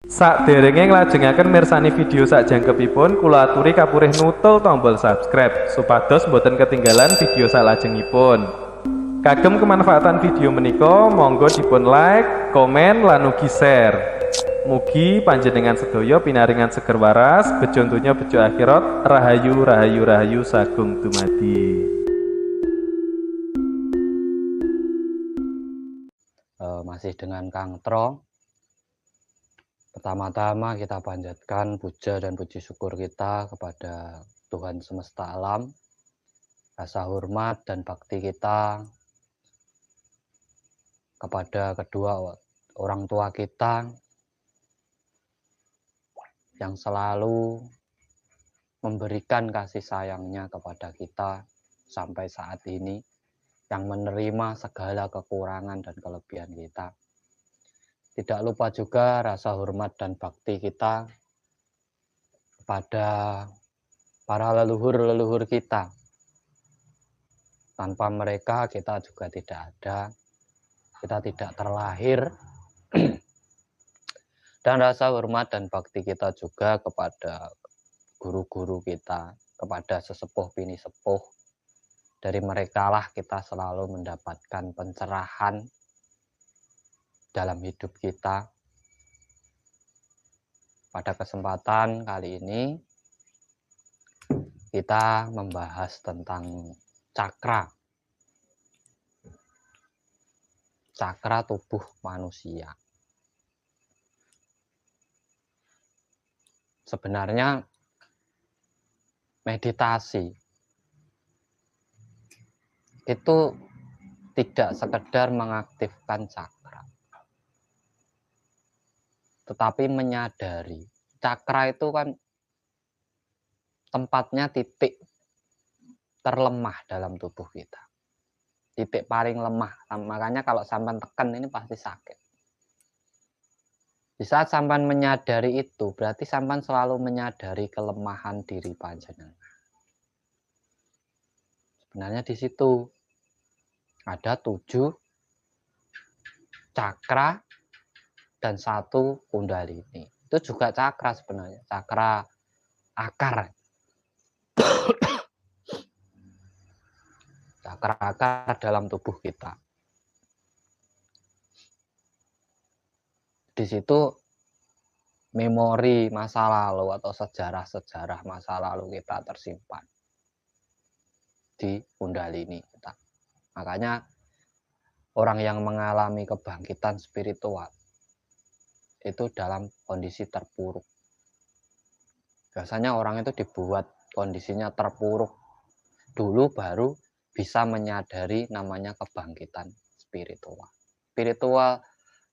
Sakderenge nglajengaken mirsani video sakjangkepipun, kula aturi kapurih nutul tombol subscribe supados boten ketinggalan video salajengipun. Kagem kemanfaatan video menika, monggo dipun like, komen, lan ugi share. Mugi panjenengan sedaya pinaringan seger waras, bejo donya bejo akhirat, rahayu rahayu rahayu sagung dumadi. Masih dengan Kang Tro. Pertama-tama kita panjatkan puja dan puji syukur kita kepada Tuhan semesta alam, rasa hormat dan bakti kita kepada kedua orang tua kita yang selalu memberikan kasih sayangnya kepada kita sampai saat ini, yang menerima segala kekurangan dan kelebihan kita. Tidak lupa juga rasa hormat dan bakti kita kepada para leluhur-leluhur kita. Tanpa mereka kita juga tidak ada, kita tidak terlahir. Dan rasa hormat dan bakti kita juga kepada guru-guru kita, kepada sesepuh bini sepuh. Dari merekalah kita selalu mendapatkan pencerahan dalam hidup kita. Pada kesempatan kali ini kita membahas tentang cakra tubuh manusia. Sebenarnya meditasi itu tidak sekedar mengaktifkan cakra, tetapi menyadari cakra itu kan tempatnya titik terlemah dalam tubuh kita, titik paling lemah. Makanya kalau sampai tekan ini pasti sakit. Di saat sampan menyadari itu, berarti sampan selalu menyadari kelemahan diri panjenengan. Sebenarnya di situ ada 7 cakra dan 1 kundalini. Itu juga cakra sebenarnya, cakra akar. Cakra akar dalam tubuh kita. Di situ memori masa lalu atau sejarah-sejarah masa lalu kita tersimpan di kundalini kita. Makanya orang yang mengalami kebangkitan spiritual itu dalam kondisi terpuruk. Biasanya orang itu dibuat kondisinya terpuruk dulu baru bisa menyadari namanya kebangkitan spiritual. Spiritual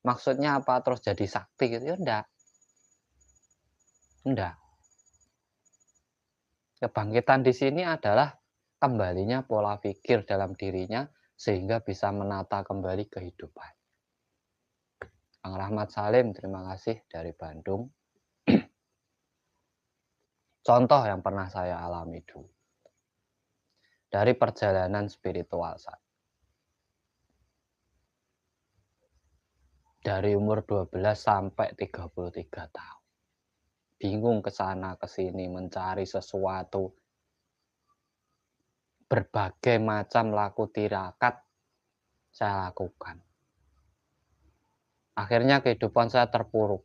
maksudnya apa? Terus jadi sakti gitu? Ya enggak. Kebangkitan di sini adalah kembalinya pola pikir dalam dirinya sehingga bisa menata kembali kehidupan. Kang Rahmat Salim, terima kasih dari Bandung. Contoh yang pernah saya alami dulu dari perjalanan spiritual saya. Dari umur 12 sampai 33 tahun. Bingung ke sana ke sini mencari sesuatu. Berbagai macam laku tirakat saya lakukan. Akhirnya kehidupan saya terpuruk.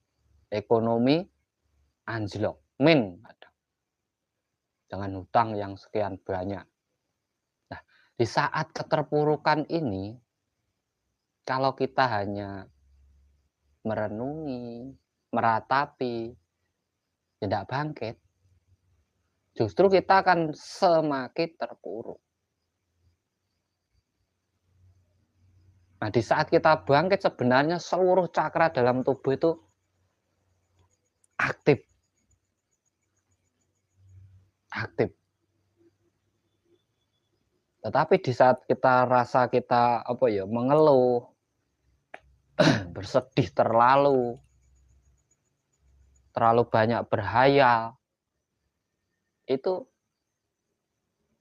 Ekonomi anjlok, dengan hutang yang sekian banyak. Nah, di saat keterpurukan ini, kalau kita hanya merenungi, meratapi, tidak bangkit, justru kita akan semakin terpuruk. Nah, di saat kita bangkit sebenarnya seluruh cakra dalam tubuh itu aktif. Tetapi di saat kita rasa kita mengeluh, bersedih terlalu banyak berhayal, itu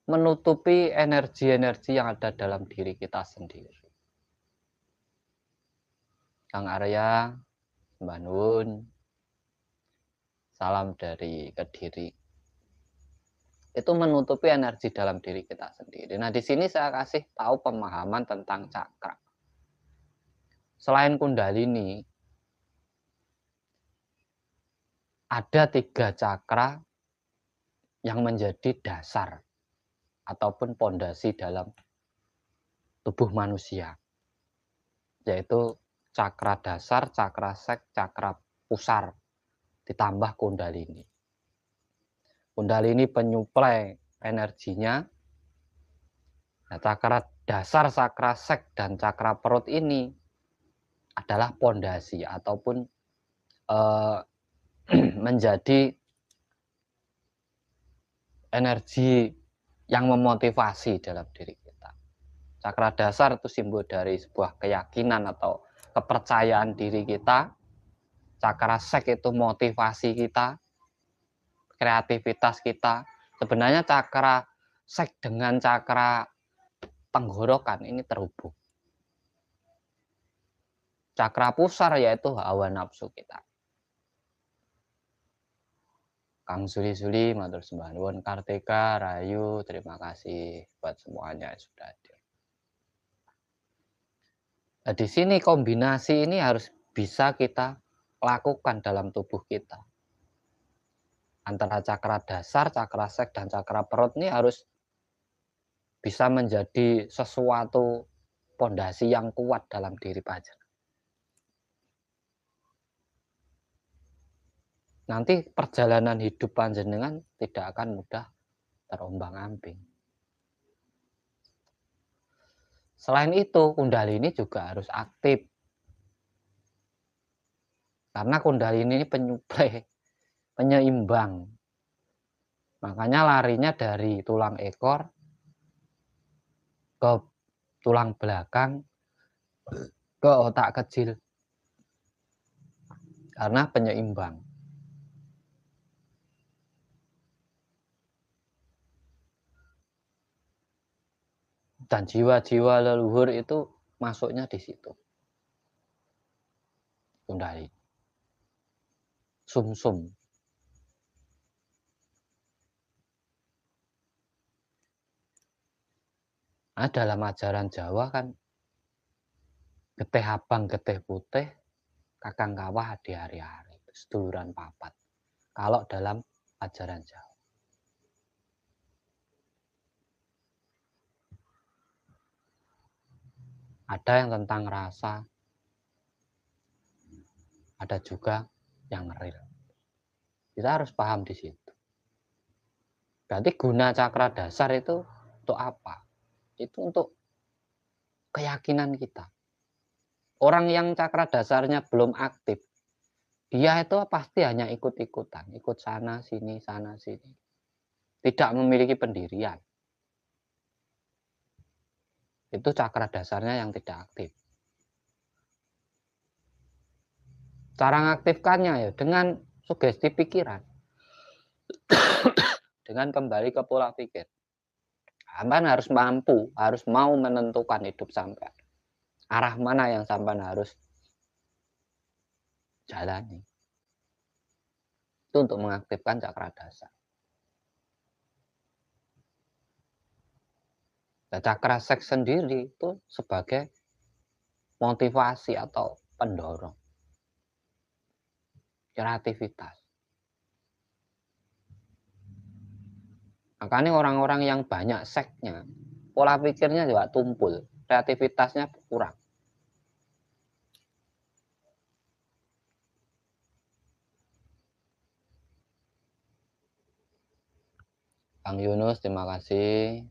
menutupi energi-energi yang ada dalam diri kita sendiri. Kang Arya, Mbak Nun, salam dari Kediri. Itu menutupi energi dalam diri kita sendiri. Nah, di sini saya kasih tahu pemahaman tentang cakra. Selain Kundalini, ada 3 cakra yang menjadi dasar ataupun pondasi dalam tubuh manusia, yaitu cakra dasar, cakra sek, cakra pusar, ditambah Kundalini. Kundalini penyuplai energinya. Nah, cakra dasar, cakra sek, dan cakra perut ini adalah pondasi ataupun menjadi energi yang memotivasi dalam diri kita. Cakra dasar itu simbol dari sebuah keyakinan atau kepercayaan diri kita. Cakra sek itu motivasi kita, kreativitas kita. Sebenarnya cakra sek dengan cakra tenggorokan ini terhubung. Cakra pusar yaitu hawa nafsu kita. Kang Suli, matur sembah nuwun. Kartika, Rayu, terima kasih buat semuanya yang sudah hadir. Nah, di sini kombinasi ini harus bisa kita lakukan dalam tubuh kita. Antara cakra dasar, cakra sek, dan cakra perut ini harus bisa menjadi sesuatu pondasi yang kuat dalam diri panjenengan. Nanti perjalanan hidup panjenengan tidak akan mudah terombang-ambing. Selain itu, Kundalini juga harus aktif. Karena Kundalini ini penyuplai, penyeimbang. Makanya larinya dari tulang ekor ke tulang belakang, ke otak kecil. Karena penyeimbang. Dan jiwa-jiwa leluhur itu masuknya di situ. Kundalini. Sum-sum. Nah, dalam ajaran Jawa kan getih abang, getih putih, kakang kawah di hari-hari. Seduluran papat. Kalau dalam ajaran Jawa. Ada yang tentang rasa, ada juga yang real. Kita harus paham di situ. Berarti guna cakra dasar itu untuk apa? Itu untuk keyakinan kita. Orang yang cakra dasarnya belum aktif, dia itu pasti hanya ikut-ikutan, ikut sana sini, sana sini. Tidak memiliki pendirian. Itu cakra dasarnya yang tidak aktif. Cara mengaktifkannya ya dengan sugesti pikiran. Dengan kembali ke pola pikir. Sampai harus mampu, harus mau menentukan hidup sampai. Arah mana yang sampai harus jalani. Itu untuk mengaktifkan cakra dasar. Nah, cakra seks sendiri itu sebagai motivasi atau pendorong kreativitas. Makanya orang-orang yang banyak seksnya, pola pikirnya juga tumpul, kreativitasnya kurang. Kang Yunus, terima kasih.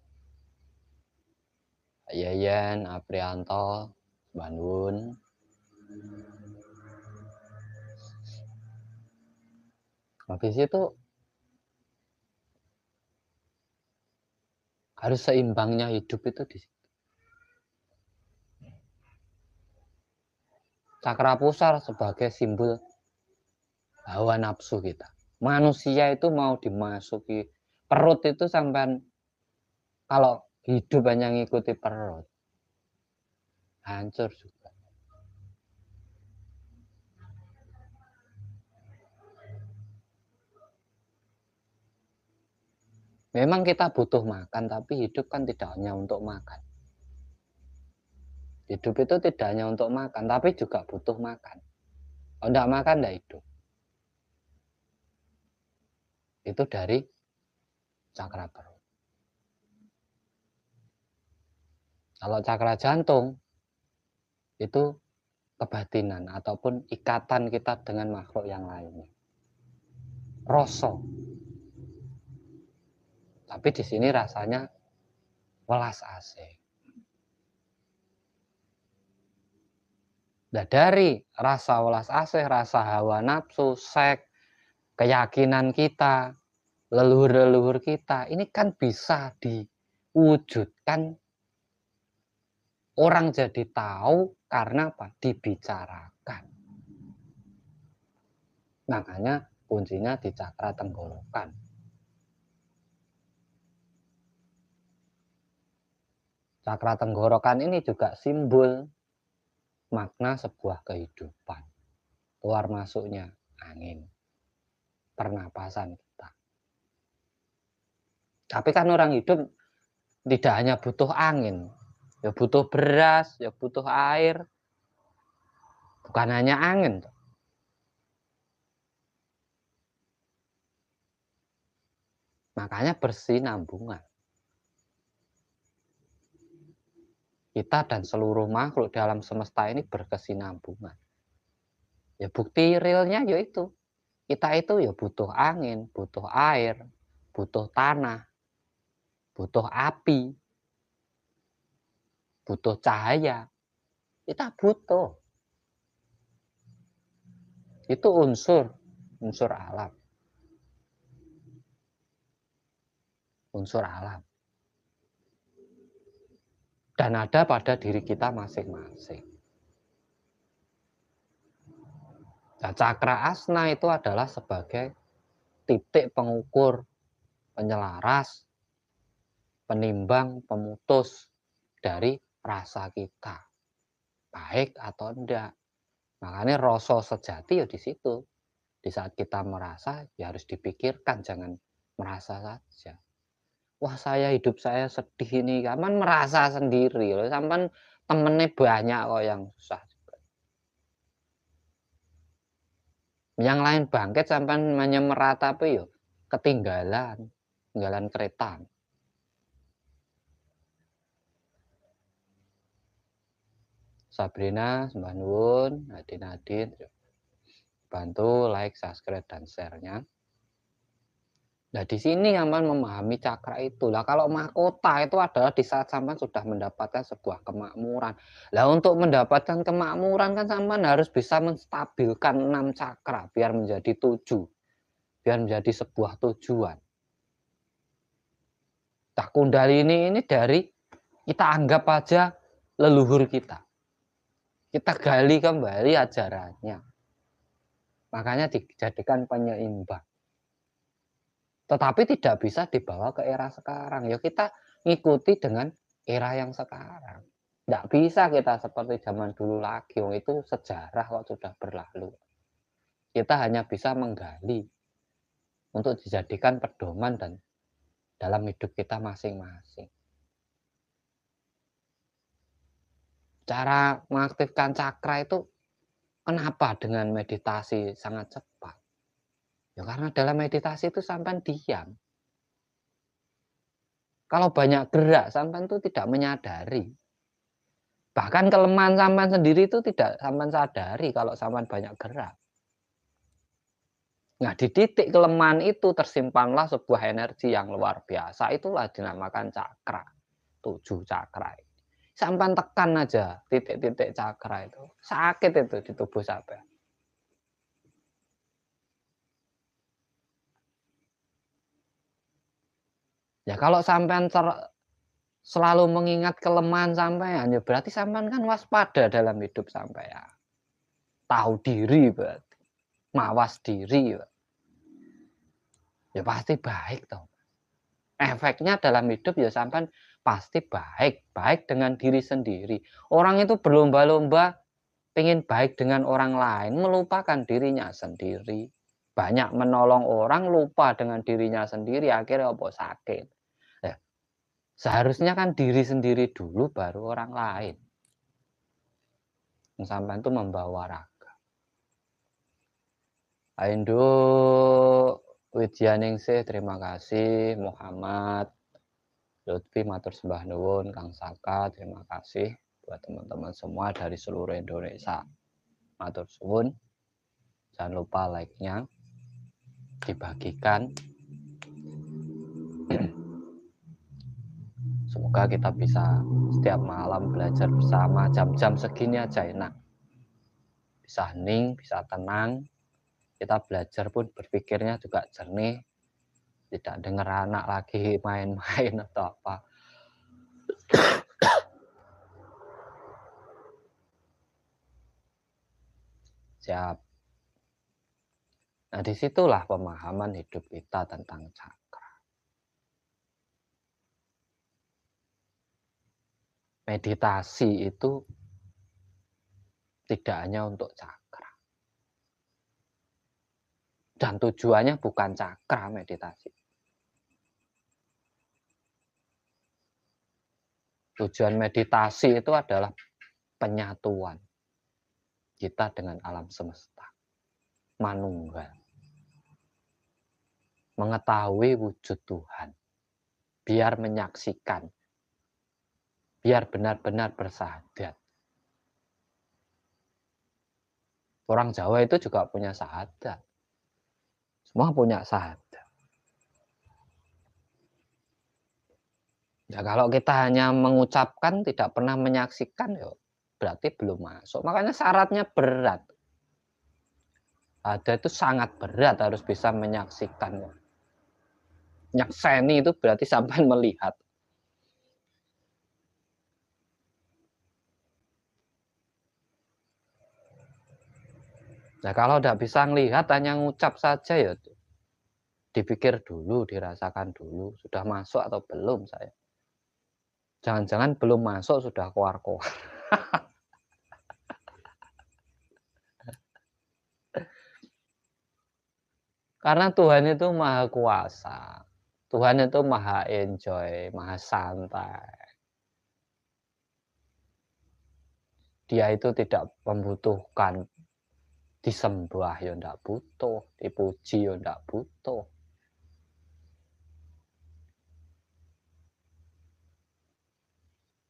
Yayan, Aprianto, Bandung. Habis itu harus seimbangnya hidup itu di situ. Cakra pusar sebagai simbol hawa nafsu kita. Manusia itu mau dimasuki perut itu sampai kalau hidup hanya ngikuti perut, hancur juga. Memang kita butuh makan, tapi hidup kan tidak hanya untuk makan. Hidup itu tidak hanya untuk makan, tapi juga butuh makan. Kalau tidak makan, tidak hidup. Itu dari cakra perut. Kalau cakra jantung, itu kebatinan ataupun ikatan kita dengan makhluk yang lainnya. Rasa. Tapi di sini rasanya welas asih. Nah, dari rasa welas asih, rasa hawa nafsu, seks, keyakinan kita, leluhur-leluhur kita, ini kan bisa diwujudkan. Orang jadi tahu karena apa? Dibicarakan. Makanya kuncinya di cakra tenggorokan. Cakra tenggorokan ini juga simbol makna sebuah kehidupan. Keluar masuknya angin, pernapasan kita. Tapi kan orang hidup tidak hanya butuh angin, ya butuh beras, ya butuh air. Bukan hanya angin. Makanya bersinambungan. Kita dan seluruh makhluk dalam semesta ini berkesinambungan. Ya bukti realnya yaitu kita itu ya butuh angin, butuh air, butuh tanah, butuh api, butuh cahaya. Kita butuh. Itu unsur alam. Unsur alam. Dan ada pada diri kita masing-masing. Nah, cakra asna itu adalah sebagai titik pengukur, penyelaras, penimbang, pemutus dari rasa kita. Baik atau enggak. Makanya rasa sejati ya di situ. Di saat kita merasa ya harus dipikirkan, jangan merasa saja. Wah, hidup saya sedih ini, kapan merasa sendiri loh, sampai temennya banyak kok yang susah. Yang lain bangkit sampai hanya meratapi yo ketinggalan kereta. Sabrina, Mbak Nuwun, Nadine, bantu like, subscribe, dan share-nya. Nah, di sini sampean memahami cakra itu. Lah kalau mahkota itu adalah di saat sampean sudah mendapatkan sebuah kemakmuran. Lah untuk mendapatkan kemakmuran kan sampean harus bisa menstabilkan 6 cakra biar menjadi 7. Biar menjadi sebuah tujuan. Nah, Kundalini ini dari kita anggap aja leluhur kita. Kita gali kembali ajarannya. Makanya dijadikan penyeimbang. Tetapi tidak bisa dibawa ke era sekarang. Ya kita ngikuti dengan era yang sekarang. Tidak bisa kita seperti zaman dulu lagi. Itu sejarah kok sudah berlalu. Kita hanya bisa menggali untuk dijadikan pedoman dan dalam hidup kita masing-masing. Cara mengaktifkan cakra itu kenapa dengan meditasi sangat cepat? Ya karena dalam meditasi itu sampai diam. Kalau banyak gerak, sampean itu tidak menyadari. Bahkan kelemahan sampean sendiri itu tidak sampean sadari kalau sampean banyak gerak. Nah, di titik kelemahan itu tersimpanlah sebuah energi yang luar biasa. Itulah dinamakan cakra. 7 cakra. Sampean tekan aja titik-titik cakra itu. Sakit itu di tubuh sampean. Ya kalau sampean selalu mengingat kelemahan sampean, ya berarti sampean kan waspada dalam hidup sampean. Tahu diri berarti. Mawas diri. Ya pasti baik toh. Efeknya dalam hidup ya sampean pasti baik. Baik dengan diri sendiri. Orang itu berlomba-lomba pengen baik dengan orang lain, melupakan dirinya sendiri. banyak menolong orang, lupa dengan dirinya sendiri, akhirnya apa? Sakit. Nah, seharusnya kan diri sendiri dulu, baru orang lain. Sampean itu membawa raga. Aindo Widyaningsih, terima kasih. Muhammad Lutfi, matur sembah nuwun. Kang Saka, terima kasih. Buat teman-teman semua dari seluruh Indonesia, matur suwun. Jangan lupa like-nya, dibagikan. Semoga kita bisa setiap malam belajar bersama, jam-jam segini aja enak. Bisa hening, bisa tenang. Kita belajar pun berpikirnya juga jernih. Tidak dengar anak lagi main-main atau apa. Siap. Nah, disitulah pemahaman hidup kita tentang cakra. Meditasi itu tidak hanya untuk cakra. Dan tujuannya bukan cakra meditasi. Tujuan meditasi itu adalah penyatuan kita dengan alam semesta. Manunggal. Mengetahui wujud Tuhan, biar menyaksikan, biar benar-benar bersahadat. Orang Jawa itu juga punya sahadat, semua punya sahadat. Ya, kalau kita hanya mengucapkan, tidak pernah menyaksikan, ya berarti belum masuk. Makanya syaratnya berat. Ada itu sangat berat, harus bisa menyaksikan. Nyakseni itu berarti sampai melihat. Nah, kalau tidak bisa melihat, hanya ngucap saja, ya dipikir dulu, dirasakan dulu, sudah masuk atau belum saya. Jangan-jangan belum masuk sudah keluar-keluar. Karena Tuhan itu maha kuasa. Tuhan itu maha enjoy, maha santai. Dia itu tidak membutuhkan disembah, ya tidak butuh. Dipuji, ya tidak butuh.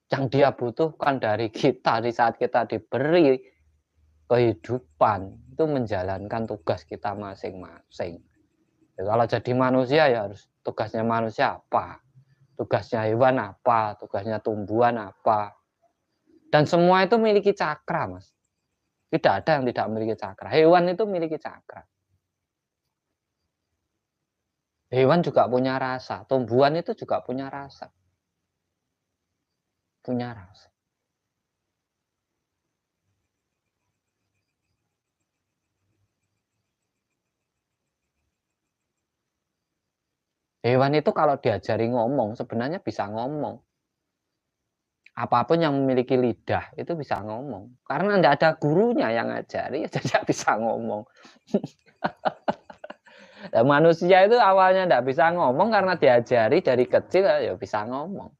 Yang dia butuhkan dari kita di saat kita diberi kehidupan, itu menjalankan tugas kita masing-masing. Ya, kalau jadi manusia, ya harus tugasnya manusia apa? Tugasnya hewan apa? Tugasnya tumbuhan apa? Dan semua itu memiliki cakra, Mas. Tidak ada yang tidak memiliki cakra. Hewan itu memiliki cakra. Hewan juga punya rasa. Tumbuhan itu juga punya rasa. Punya rasa. Hewan itu kalau diajari ngomong, sebenarnya bisa ngomong. Apapun yang memiliki lidah itu bisa ngomong. Karena tidak ada gurunya yang ngajari, ya tidak bisa ngomong. Nah, manusia itu awalnya tidak bisa ngomong karena diajari dari kecil, ya bisa ngomong.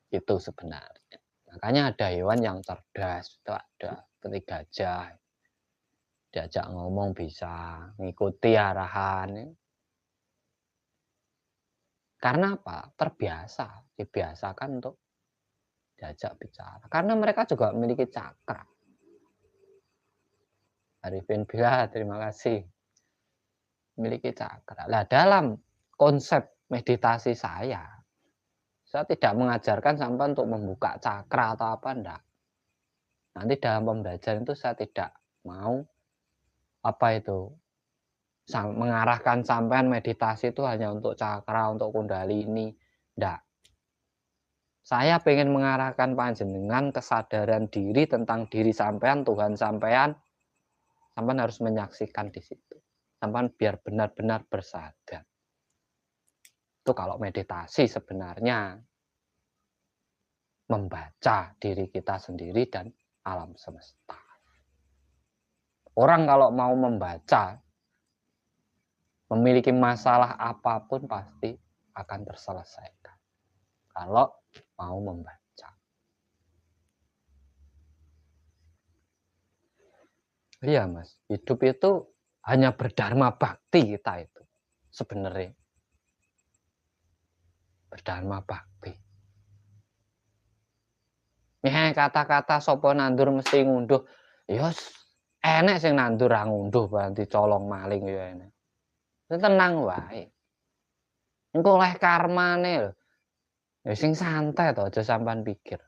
Itu sebenarnya. Makanya ada hewan yang cerdas, itu ada seperti gajah. Diajak ngomong bisa, ngikuti arahan. Karena apa? Terbiasa, dibiasakan untuk diajak bicara. Karena mereka juga memiliki cakra. Arifin Bila, terima kasih. Memiliki cakra. Nah, dalam konsep meditasi saya tidak mengajarkan sampai untuk membuka cakra atau apa, enggak. Nanti dalam pembelajaran itu saya tidak mau apa itu mengarahkan sampean meditasi itu hanya untuk cakra, untuk kundalini, enggak. Saya pengen mengarahkan panjenengan kesadaran diri tentang diri sampean, Tuhan sampean harus menyaksikan di situ. Sampean biar benar-benar bersadar. Itu kalau meditasi sebenarnya membaca diri kita sendiri dan alam semesta. Orang kalau mau membaca, memiliki masalah apapun pasti akan terselesaikan. Kalau mau membaca. Iya Mas, hidup itu hanya berdharma bakti kita itu. Sebenarnya. Berdharma bakti. Kata-kata sapa nandur mesti ngunduh. Ya enek sing nandur ra ngunduh berarti colong maling ya enek. Tenang wae. Engko oleh karmane lho. Ya sing santai to, aja sampean pikir.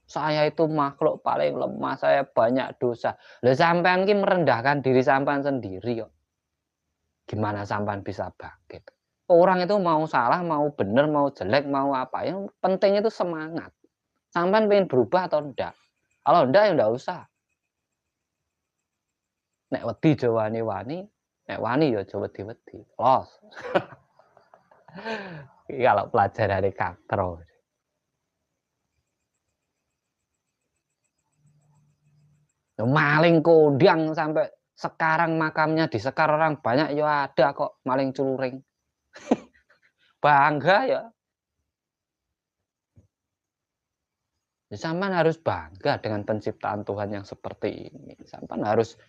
Saya itu makhluk paling lemah, saya banyak dosa. Lah sampean ki merendahkan diri sampean sendiri kok. Gimana sampean bisa bangkit? Orang itu mau salah, mau bener, mau jelek, mau apa, yang penting itu semangat. Sampean pengen berubah atau enggak? Kalau enggak ya enggak usah. Nek wedi aja wani-wani, nek wani ya aja wedi-wedi. Los. Iki kalau pelajaran dari katro. Maling kondang sampai sekarang makamnya disekar orang banyak ya ada kok maling culuring. Bangga ya. Sampean harus bangga dengan penciptaan Tuhan yang seperti ini. Sampean harus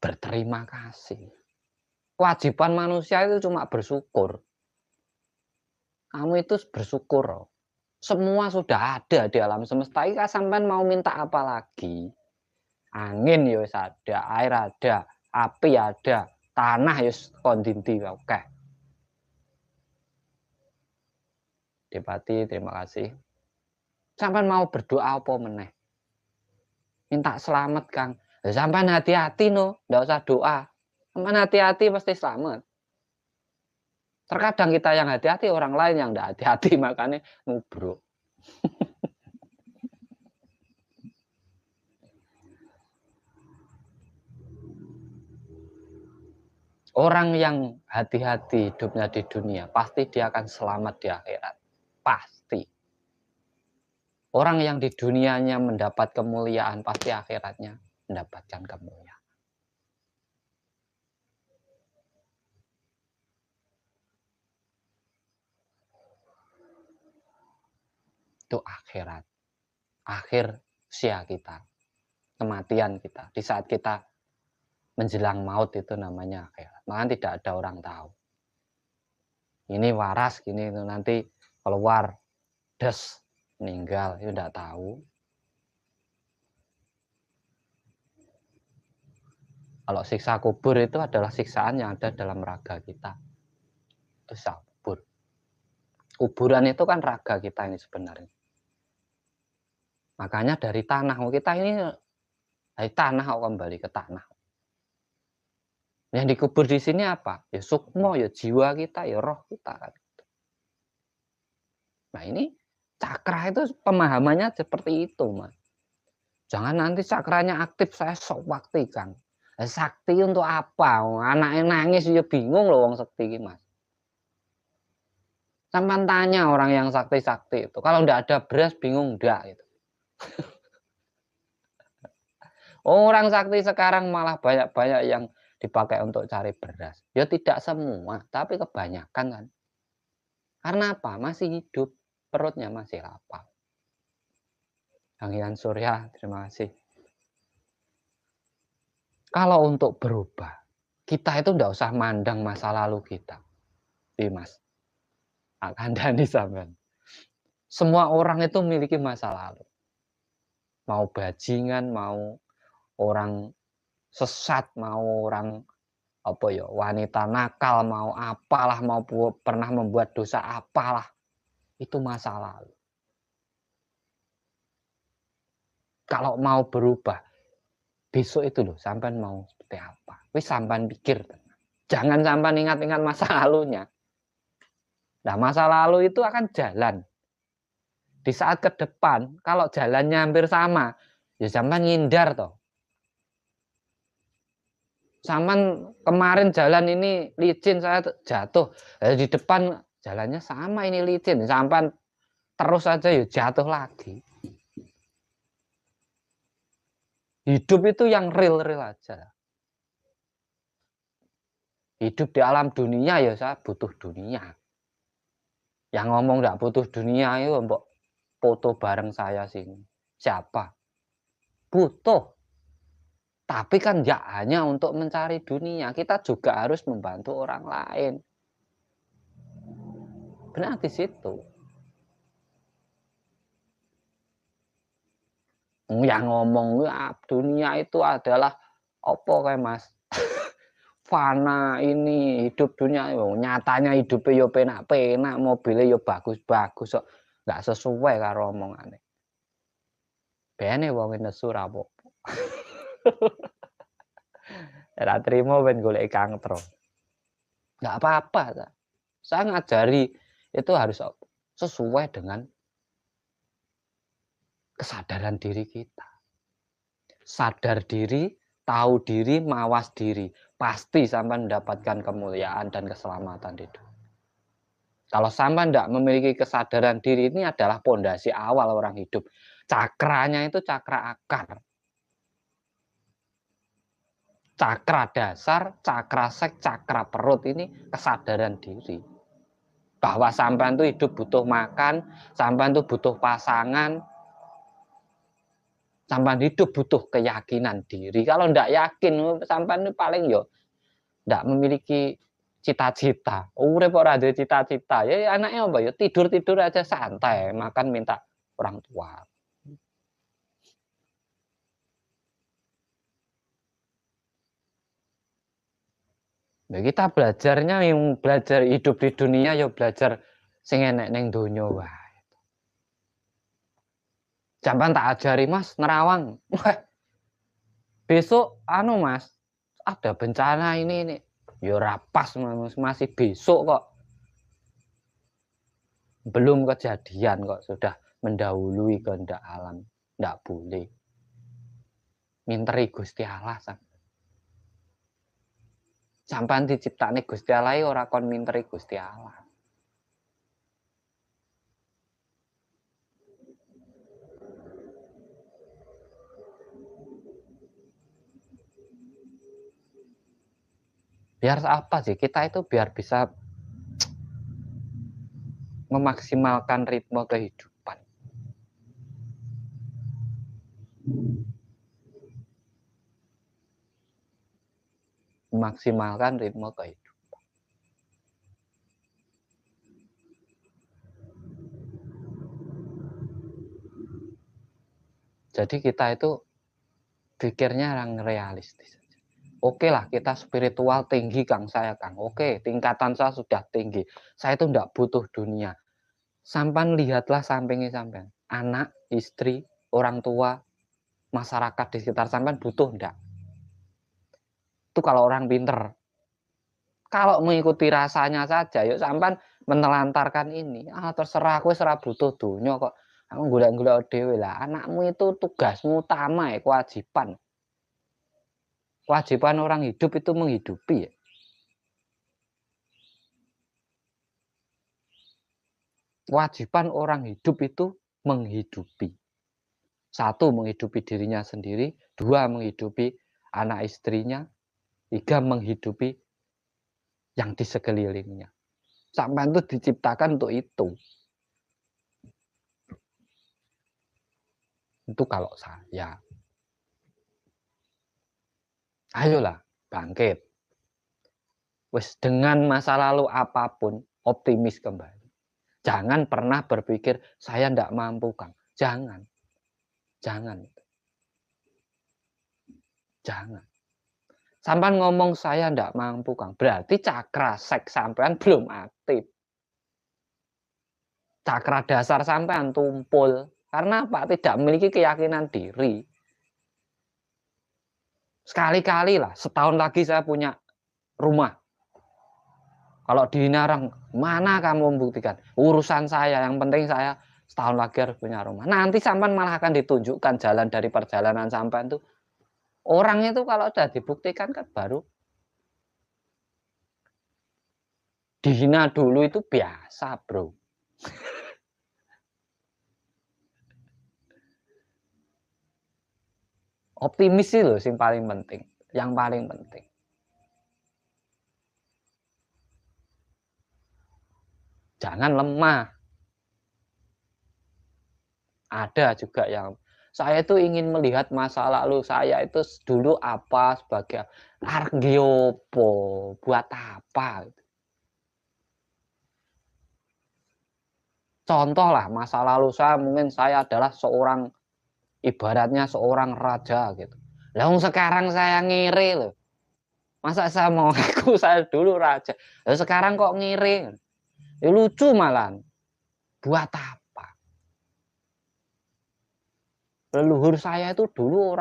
berterima kasih. Kewajiban manusia itu cuma bersyukur. Kamu itu bersyukur. Semua sudah ada di alam semesta. Ini sampean mau minta apa lagi? Angin ya ada, air ada, api ada, tanah ya kondinti oke. Dipati, terima kasih. Sampean mau berdoa apa meneh? Minta selamat, Kang. Sampean hati-hati no, ndak usah doa. Sampean hati-hati pasti selamat. Terkadang kita yang hati-hati, orang lain yang ndak hati-hati, makanya nubruk. Orang yang hati-hati hidupnya di dunia, pasti dia akan selamat di akhirat. Pasti. Orang yang di dunianya mendapat kemuliaan, pasti akhiratnya mendapatkan kemuliaan. Itu akhirat. Akhir usia kita. Kematian kita. Di saat kita menjelang maut itu namanya akhirat. Makanya tidak ada orang tahu. Ini waras, gini itu nanti keluar, des, meninggal, itu tidak tahu. Kalau siksa kubur itu adalah siksaan yang ada dalam raga kita. Itu siksa kubur. Kuburan itu kan raga kita ini sebenarnya. Makanya dari tanah, kita ini dari tanah kembali ke tanah. Yang dikubur di sini apa? Ya sukmo, ya jiwa kita, ya roh kita kan. Nah ini cakra itu pemahamannya seperti itu, Mas. Jangan nanti cakranya aktif, saya sok bakti, Kang. Sakti untuk apa? Anaknya nangis ya bingung loh wong sakti, Mas. Sampai tanya orang yang sakti-sakti itu, kalau enggak ada beras bingung enggak gitu. Orang sakti sekarang malah banyak-banyak yang dipakai untuk cari beras. Ya tidak semua, tapi kebanyakan kan. Karena apa? Masih hidup, perutnya masih lapar. Hangian Surya, terima kasih. Kalau untuk berubah, kita itu enggak usah mandang masa lalu kita. Mas. Akan Dani sampean. Semua orang itu memiliki masa lalu. Mau bajingan, mau orang sesat, mau orang apa ya, wanita nakal, mau apalah, mau pernah membuat dosa apalah, itu masa lalu. Kalau mau berubah, besok itu loh, sampean mau seperti apa? Wis sampean pikir, jangan sampean ingat-ingat masa lalunya. Nah, masa lalu itu akan jalan. Di saat ke depan, kalau jalannya hampir sama, ya sampean ngindar toh. Sampean kemarin jalan ini licin, saya jatuh. Di depan jalannya sama ini licin, sampean terus aja ya jatuh lagi. Hidup itu yang real-real aja. Hidup di alam dunia ya saya butuh dunia. Yang ngomong nggak butuh dunia itu mbok foto bareng saya sini. Siapa? Butuh. Tapi kan nggak hanya untuk mencari dunia, kita juga harus membantu orang lain. Benar di situ. Yang ngomong ya, dunia itu adalah apa kayak Mas? Fana ini hidup dunia, nyatanya hidupnya yo penak-penak, mobilnya yo bagus-bagus kok. Nggak sesuai karo omongane. Bene wong nesu ra apa-apa. Ora trimo ben golek Kang Tro. Nggak apa-apa. Saya ngajari itu harus sesuai dengan kesadaran diri kita. Sadar diri, tahu diri, mawas diri. Pasti sampai mendapatkan kemuliaan dan keselamatan hidup. Kalau sampai tidak memiliki kesadaran diri, ini adalah pondasi awal orang hidup. Cakranya itu cakra akar. Cakra dasar, cakra seks, cakra perut, ini kesadaran diri. Bahwa sampean itu hidup butuh makan, sampean itu butuh pasangan, sampean hidup butuh keyakinan diri. Kalau ndak yakin, sampean itu paling yo ndak memiliki cita-cita. Urip ora ada cita-cita. Ya anaknya apa ya tidur-tidur aja santai, makan minta orang tua. Ya kita belajarnya yang belajar hidup di dunia ya belajar sing enek ning donya wae. Sampeyan tak ajari Mas nerawang. Besok anu Mas, ada bencana ini. Ya ora pas masih besok kok. Belum kejadian kok sudah mendahului kehendak alam. Ndak boleh. Minteri Gusti Allah sampean diciptakne Gusti Allah ora kon minteri Gusti Allah. Biar apa sih kita itu biar bisa memaksimalkan ritme kehidupan. Memaksimalkan ritme kehidupan. Jadi kita itu pikirnya yang realistis. Oke lah kita spiritual tinggi Kang saya Kang. Oke tingkatan saya sudah tinggi. Saya itu tidak butuh dunia. Sampan lihatlah sampingnya sampean. Anak, istri, orang tua, masyarakat di sekitar sampean butuh enggak? Itu kalau orang pinter. Kalau mengikuti rasanya saja, yuk sampean menelantarkan ini. Terserah aku serah butuh dunia kok. Aku golek-golek dhewe lah. Anakmu itu tugasmu utama ya, kewajiban. Kewajiban orang hidup itu menghidupi ya. Kewajiban orang hidup itu menghidupi. Satu, menghidupi dirinya sendiri. Dua, menghidupi anak istrinya. Tiga, menghidupi yang di sekelilingnya. Sampai itu diciptakan untuk itu. Itu kalau saya. Ayolah, bangkit. Wes dengan masa lalu apapun, optimis kembali. Jangan pernah berpikir saya tidak mampu, Kang. Jangan. Jangan. Jangan. Sampai ngomong saya tidak mampu, Kang. Berarti cakra seks sampean belum aktif. Cakra dasar sampean tumpul. Karena apa? Tidak memiliki keyakinan diri. Sekali-kali lah, setahun lagi saya punya rumah. Kalau dinarang, mana kamu membuktikan? Urusan saya, yang penting saya setahun lagi harus punya rumah. Nanti sampean malah akan ditunjukkan jalan dari perjalanan sampean itu. Orang itu kalau sudah dibuktikan kan baru. Dihina dulu itu biasa, bro. Optimis sih loh sing paling penting, yang paling penting. Jangan lemah. Ada juga yang saya itu ingin melihat masa lalu saya itu dulu apa sebagai argiopo, buat apa? Contoh lah masa lalu saya mungkin saya adalah seorang ibaratnya seorang raja gitu. Lah sekarang saya ngiri loh. Masa saya mau ngaku saya dulu raja. Lah sekarang kok ngiri? Ya lucu malah. Buat apa? Leluhur saya itu dulu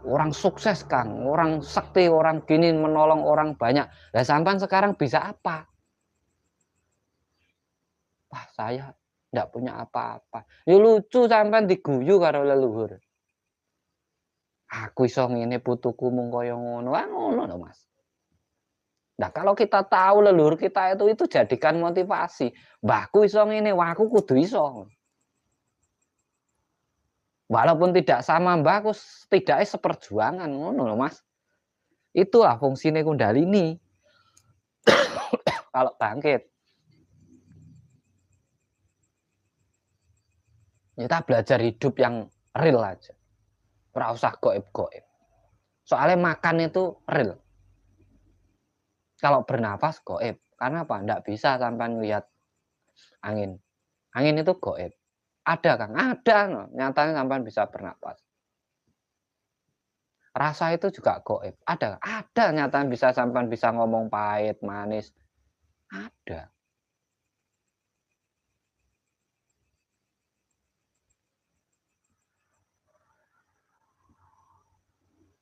orang sukses Kang, orang sakti, orang gini menolong orang banyak. Lah sampai sekarang bisa apa? Wah, saya enggak punya apa-apa. Ya lucu sampai diguyu karo leluhur. Aku iso ngene putuku mung kaya ngono. Ah ngono lho, Mas. Nah, kalau kita tahu leluhur kita itu jadikan motivasi. Mbahku iso ngene, wah aku kudu iso. Walaupun tidak sama mbahku, setidaknya seperjuangan ngono lho, Mas. Itulah fungsinya Kundalini. Kalau bangkit. Kita belajar hidup yang real aja. Ora usah goib-goib. Soalnya makan itu real. Kalau bernafas goib. Karena apa? Nggak bisa sampai melihat angin. Angin itu goib. Ada Kang, ada. No. Nyatanya sampai bisa bernafas. Rasa itu juga goib. Ada nyatanya bisa sampai bisa ngomong pahit, manis. Ada.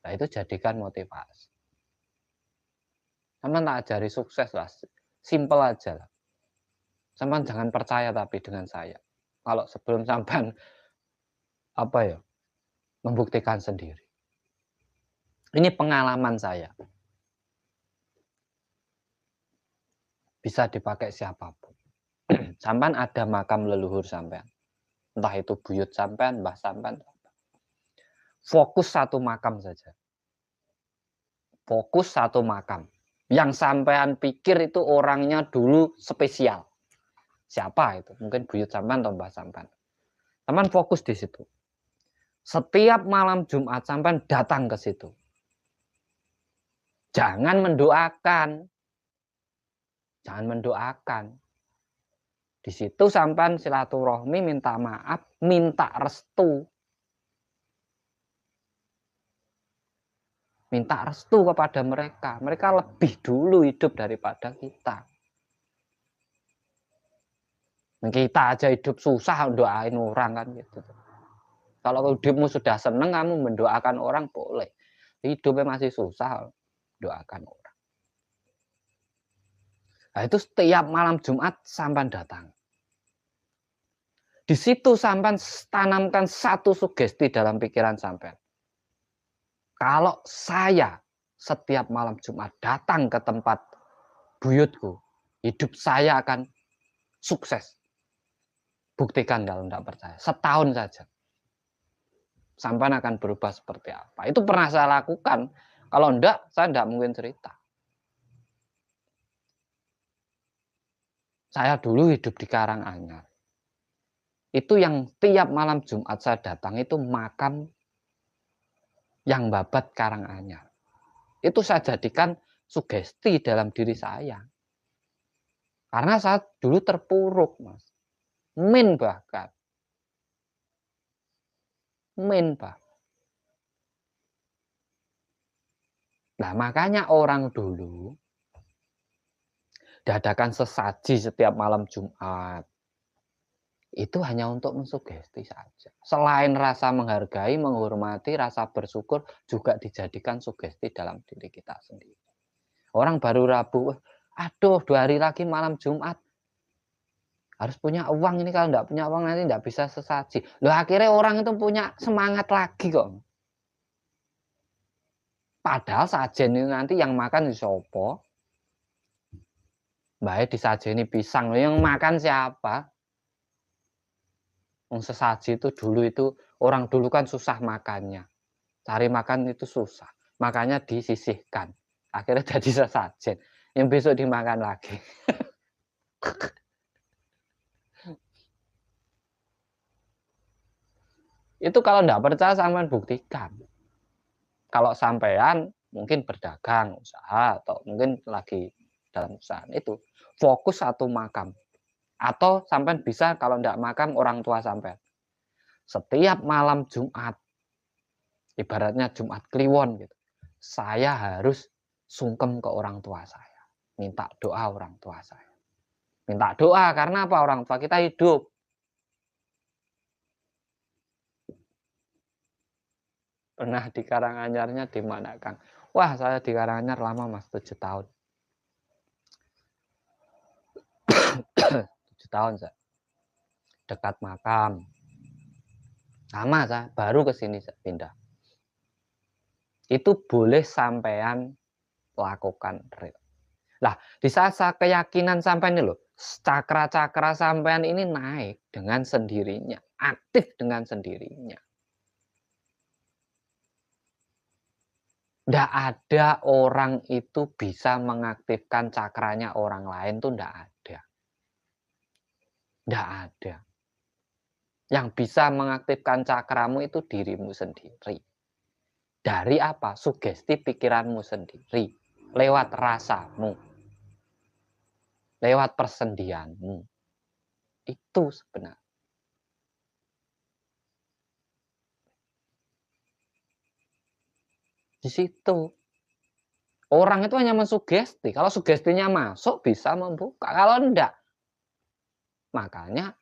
Nah itu jadikan motivasi. Sampai tak ajari sukses lah. Simple aja lah. Sampai jangan percaya tapi dengan saya. Kalau sebelum sampai apa ya, membuktikan sendiri. Ini pengalaman saya. Bisa dipakai siapapun. Sampai ada makam leluhur sampean. Entah itu buyut sampean, mbah sampean. Fokus satu makam saja. Fokus satu makam. Yang sampean pikir itu orangnya dulu spesial. Siapa itu? Mungkin buyut sampean atau mbah sampean. Sampean fokus di situ. Setiap malam Jumat sampean datang ke situ. Jangan mendoakan. Jangan mendoakan. Di situ sampean silaturahmi, minta maaf, minta restu. Minta restu kepada mereka. Mereka lebih dulu hidup daripada kita. Kita aja hidup susah doain orang kan gitu. Kalau hidupmu sudah seneng, kamu mendoakan orang boleh. Hidupnya masih susah, doakan orang. Nah itu setiap malam Jumat sampai datang. Di situ sampai tanamkan satu sugesti dalam pikiran sampai. Kalau saya setiap malam Jumat datang ke tempat buyutku, hidup saya akan sukses. Buktikan kalau tidak percaya. Setahun saja. Sampai akan berubah seperti apa. Itu pernah saya lakukan. Kalau enggak, saya enggak mungkin cerita. Saya dulu hidup di Karanganyar. Itu yang tiap malam Jumat saya datang itu makam yang babat Karanganyar. Itu saya jadikan sugesti dalam diri saya. Karena saya dulu terpuruk, Mas. Min bahkan. Min bah. Nah makanya orang dulu diadakan sesaji setiap malam Jumat. Itu hanya untuk mensugesti saja. Selain rasa menghargai, menghormati, rasa bersyukur juga dijadikan sugesti dalam diri kita sendiri. Orang baru Rabu, aduh 2 hari lagi malam Jumat. Harus punya uang ini, kalau enggak punya uang nanti enggak bisa sesaji. Loh akhirnya orang itu punya semangat lagi kok. Padahal sajen ini nanti yang makan di sopo. Baik disajeni pisang, yang makan siapa? Sesaji itu dulu itu orang dulu kan susah makannya. Cari makan itu susah. Makanya disisihkan. Akhirnya jadi sesajen. Yang besok dimakan lagi. Itu kalau enggak percaya sampean buktikan. Kalau sampean mungkin berdagang, usaha, atau mungkin lagi dalam usaha itu fokus satu makam. Atau sampean bisa kalau enggak makam orang tua sampean. Setiap malam Jumat, ibaratnya Jumat Kliwon gitu, saya harus sungkem ke orang tua saya. Minta doa orang tua saya. Minta doa karena apa? Orang tua kita hidup. Pernah di Karanganyarnya di mana, Kang? Wah, saya di Karanganyar lama, Mas, 7 tahun. 7 tahun saya. Dekat makam. Sama saya, baru ke sini saya pindah. Itu boleh sampean lakukan real. Lah, di saat keyakinan sampean ini loh, cakra-cakra sampean ini naik dengan sendirinya, aktif dengan sendirinya. Nggak ada orang itu bisa mengaktifkan cakranya orang lain tuh nggak ada. Nggak ada. Yang bisa mengaktifkan cakramu itu dirimu sendiri. Dari apa? Sugesti pikiranmu sendiri. Lewat rasamu. Lewat persendianmu. Itu sebenarnya. Di situ. Orang itu hanya mensugesti. Kalau sugestinya masuk bisa membuka. Kalau enggak, makanya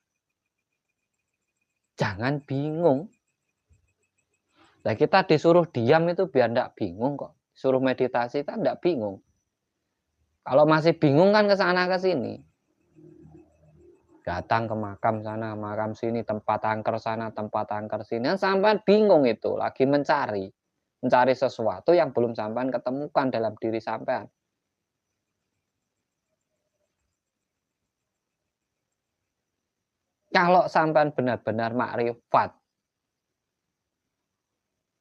jangan bingung. Nah, kita disuruh diam itu biar enggak bingung kok. Suruh meditasi kita enggak bingung. Kalau masih bingung kan ke sana ke sini. Datang ke makam sana, makam sini, tempat angker sana, tempat angker sini. Sampai bingung itu, lagi mencari sesuatu yang belum sampean ketemukan dalam diri sampean. Kalau sampean benar-benar makrifat,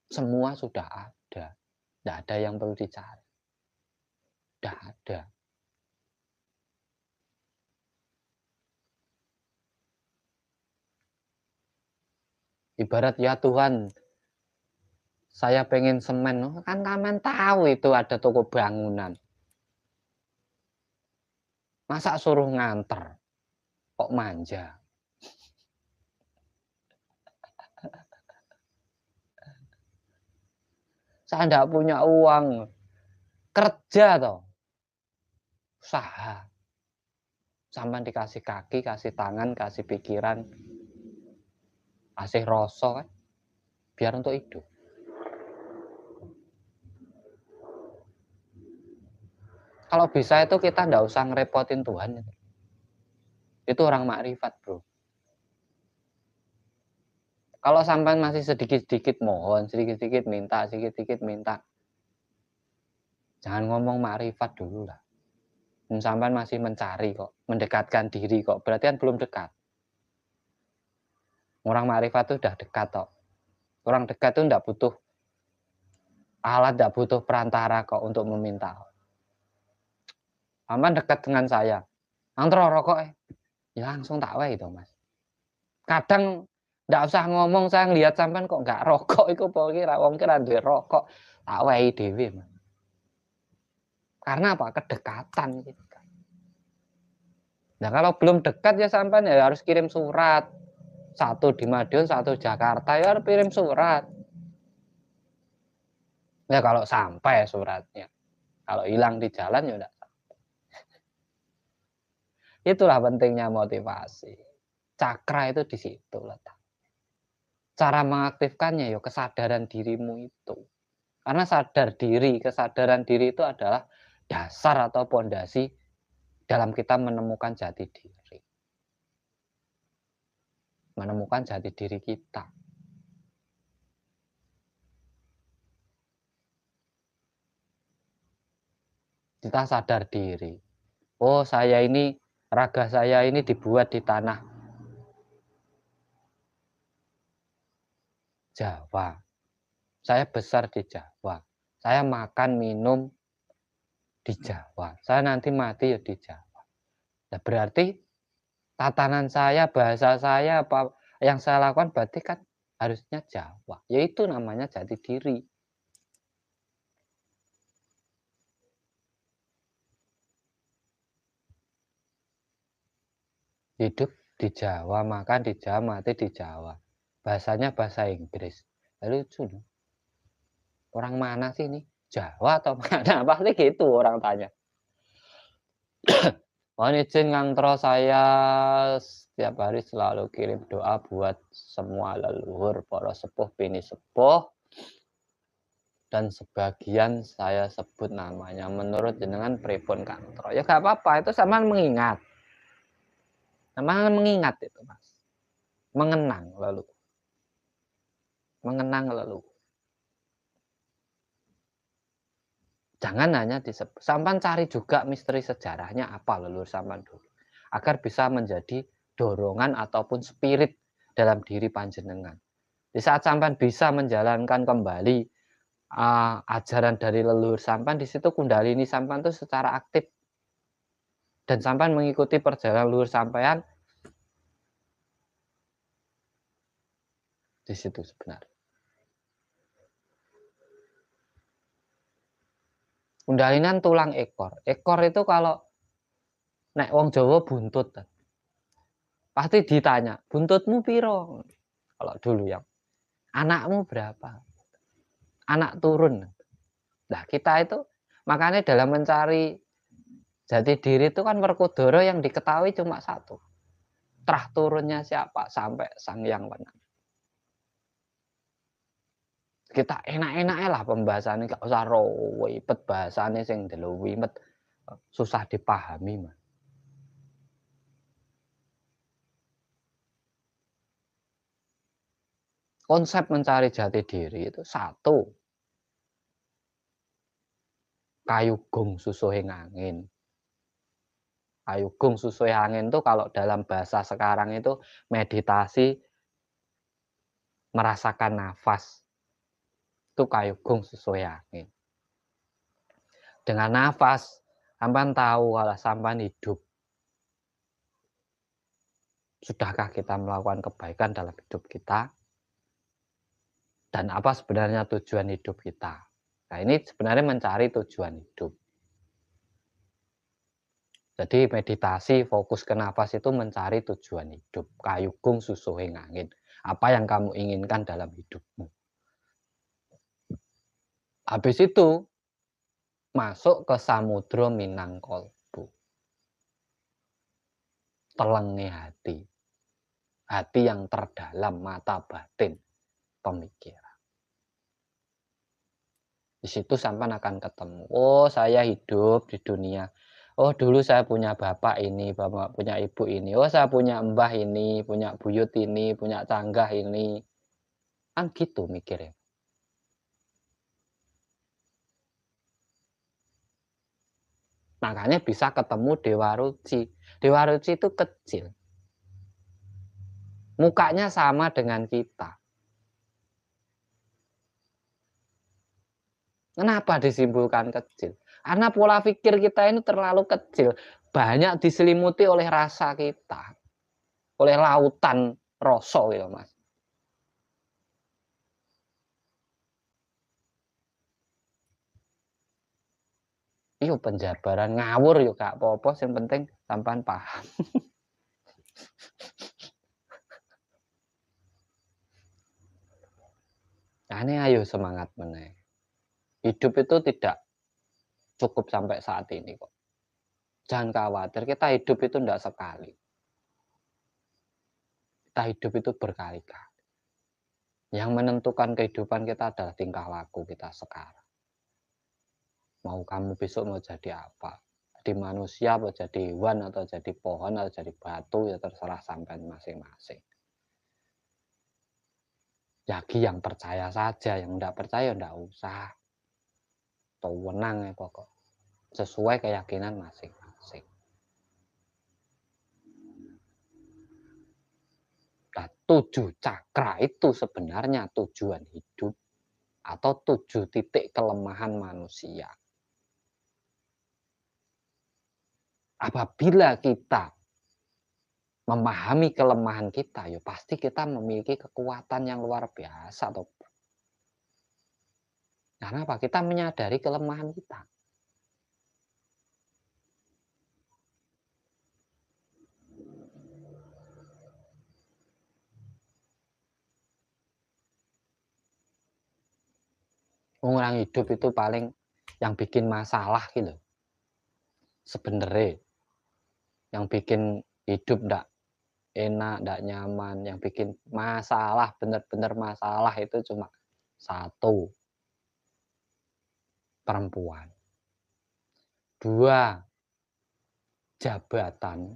semua sudah ada. Tidak ada yang perlu dicari. Tidak ada. Ibarat ya Tuhan, saya pengen semen. Kan kalian tahu itu ada toko bangunan. Masa suruh nganter? Kok manja? Saya tidak punya uang. Kerja toh. Usaha. Sampai dikasih kaki, kasih tangan, kasih pikiran, kasih rasa kan. Biar untuk hidup. Kalau bisa itu kita tidak usah ngerepotin Tuhan. Itu orang makrifat, bro. Kalau sampai masih sedikit-sedikit mohon, sedikit-sedikit minta, sedikit-sedikit minta. Jangan ngomong makrifat dulu lah. Sampai masih mencari kok, mendekatkan diri kok. Berarti kan belum dekat. Orang makrifat itu udah dekat kok. Orang dekat itu tidak butuh alat, tidak butuh perantara kok untuk meminta. Sampai dekat dengan saya. Antara rokok ya langsung tak wae itu, Mas. Kadang nggak usah ngomong, saya ngelihat sampean kok nggak rokok itu pokoknya wong kira duwe rokok, tak wae dhewe, Mas. Karena apa? Kedekatan gitu. Nah, kalau belum dekat ya sampean ya harus kirim surat. Satu di Madiun, satu Jakarta, ya harus kirim surat. Ya kalau sampai suratnya. Kalau hilang di jalan ya enggak. Itulah pentingnya motivasi. Cakra itu di situ letak. Cara mengaktifkannya ya kesadaran dirimu itu. Karena sadar diri, kesadaran diri itu adalah dasar atau pondasi dalam kita menemukan jati diri. Menemukan jati diri kita. Kita sadar diri. Oh, saya ini, raga saya ini dibuat di tanah Jawa. Saya besar di Jawa. Saya makan minum di Jawa. Saya nanti mati ya di Jawa. Nah, berarti tatanan saya, bahasa saya, apa yang saya lakukan berarti kan harusnya Jawa. Yaitu namanya jati diri. Hidup di Jawa, makan di Jawa, mati di Jawa. Bahasanya bahasa Inggris. Lucu nih. Orang mana sih ini? Jawa atau mana? Pasti gitu orang tanya. Mohon izin Kang Tro, saya setiap hari selalu kirim doa buat semua leluhur, para sepuh, bini sepuh, dan sebagian saya sebut namanya. Menurut jenengan pripun Kang Tro? Ya gak apa-apa, itu sama mengingat. Sama mengingat itu Mas. Mengenang lalu. Mengenang lalu. Jangan hanya disebut. Sampan cari juga misteri sejarahnya apa leluhur sampan dulu. Agar bisa menjadi dorongan ataupun spirit dalam diri panjenengan. Di saat sampan bisa menjalankan kembali ajaran dari leluhur sampan, di situ kundalini sampan itu secara aktif. Dan sampan mengikuti perjalanan leluhur sampean di situ sebenarnya. Kundalinan tulang ekor. Ekor itu kalau nek wong Jawa buntut. Pasti ditanya, buntutmu piro? Kalau dulu yang anakmu berapa? Anak turun. Nah, kita itu makanya dalam mencari jati diri itu kan Werkudara yang diketahui cuma satu. Trah turunnya siapa sampai Sang Hyang Wenang. Kita enak-enaknya lah pembahasannya, gak usah ribet bahasanya sing deluwimet susah dipahami Mas. Konsep mencari jati diri itu satu, kayugung susuhing angin. Kayugung susuhing angin itu kalau dalam bahasa sekarang itu meditasi merasakan nafas. Itu kayugung susuhing angin. Dengan nafas, sampan tahu kalau sampan hidup. Sudahkah kita melakukan kebaikan dalam hidup kita? Dan apa sebenarnya tujuan hidup kita? Nah, ini sebenarnya mencari tujuan hidup. Jadi meditasi fokus ke nafas itu mencari tujuan hidup. Kayugung susuhing angin. Apa yang kamu inginkan dalam hidupmu. Habis itu masuk ke samudra minangkolbu. Telengi hati. Hati yang terdalam, mata batin, pemikiran. Di situ sampan akan ketemu. Oh, saya hidup di dunia. Oh, dulu saya punya bapak ini, bapak punya ibu ini. Oh, saya punya mbah ini, punya buyut ini, punya canggah ini. Kan gitu mikirnya. Makanya bisa ketemu Dewa Ruci. Dewa Ruci itu kecil. Mukanya sama dengan kita. Kenapa disimpulkan kecil? Karena pola pikir kita ini terlalu kecil. Banyak diselimuti oleh rasa kita. Oleh lautan rasa gitu Mas. Iyo penjabaran ngawur yuk gak apa-apa, yang penting sampean paham. Nah, ini ayo semangat meneh. Hidup itu tidak cukup sampai saat ini kok. Jangan khawatir, kita hidup itu tidak sekali. Kita hidup itu berkali-kali. Yang menentukan kehidupan kita adalah tingkah laku kita sekarang. Mau kamu besok mau jadi apa? Jadi manusia, atau jadi hewan, atau jadi pohon, atau jadi batu, ya terserah sampean masing-masing. Bagi yang percaya saja, yang tidak percaya tidak usah. Wenang ya pokok. Sesuai keyakinan masing-masing. Nah, 7 cakra itu sebenarnya tujuan hidup atau 7 titik kelemahan manusia. Apabila kita memahami kelemahan kita, ya pasti kita memiliki kekuatan yang luar biasa. Karena apa? Kita menyadari kelemahan kita. Orang hidup itu paling yang bikin masalah gitu. Sebenarnya yang bikin hidup ndak enak, ndak nyaman, yang bikin masalah, bener-bener masalah itu cuma satu, perempuan. 2, jabatan